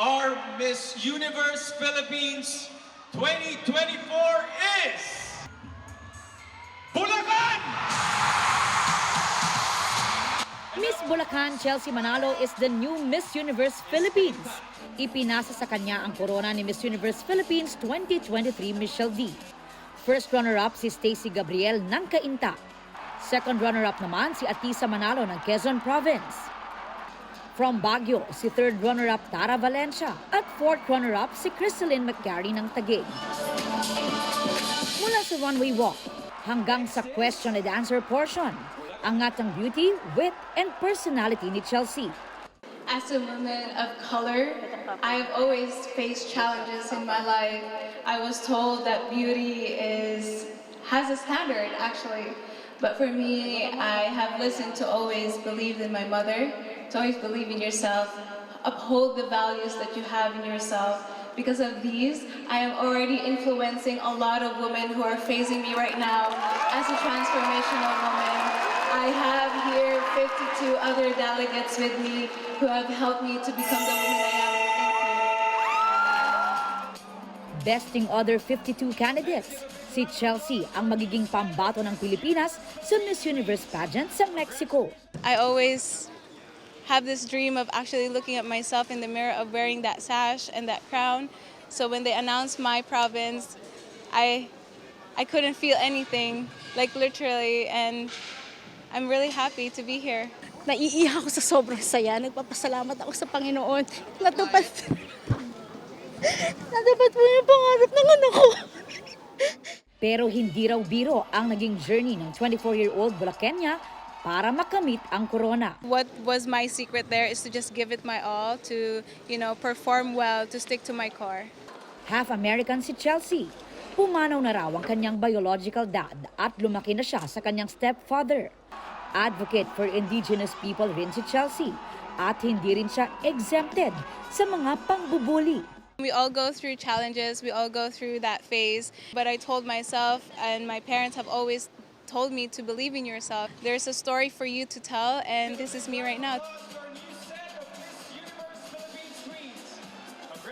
Our Miss Universe Philippines 2024 is Bulacan! Miss Bulacan Chelsea Manalo is the new Miss Universe Philippines. Ipinasa sa kanya ang korona ni Miss Universe Philippines 2023 Michelle D. First runner-up si Stacy Gabriel ng Cainta. Second runner-up naman si Atisa Manalo ng Quezon Province. From Baguio, si third runner-up Tara Valencia at fourth runner-up si Crystalline McGarry ng Taguig. Mula sa runway walk hanggang sa question and answer portion, angat ang beauty, wit, and personality ni Chelsea. As a woman of color, I've always faced challenges in my life. I was told that beauty has a standard, actually. But for me, I have listened to always believe in my mother, to always believe in yourself, uphold the values that you have in yourself. Because of these, I am already influencing a lot of women who are facing me right now as a transformational woman. I have here 52 other delegates with me who have helped me to become the woman I am. Besting other 52 candidates, si Chelsea ang magiging pambato ng Pilipinas sa Miss Universe pageant sa Mexico. I always have this dream of actually looking at myself in the mirror of wearing that sash and that crown. So when they announced my province, I couldn't feel anything, like literally, and I'm really happy to be here. Naiiyak ako sa sobrang saya. Nagpapasalamat ako sa Panginoon. Natupad po yung pangarap ng anak ko. Pero hindi raw biro ang naging journey ng 24-year-old Bulacania para makamit ang corona. What was my secret there is to just give it my all, to, perform well, to stick to my core. Half American si Chelsea. Pumanaw na raw ang kanyang biological dad at lumaki na siya sa kanyang stepfather. Advocate for indigenous people rin si Chelsea at hindi rin siya exempted sa mga pangbubuli. We all go through challenges, we all go through that phase, but I told myself, and my parents have always told me to believe in yourself. There's a story for you to tell, and this is me right now.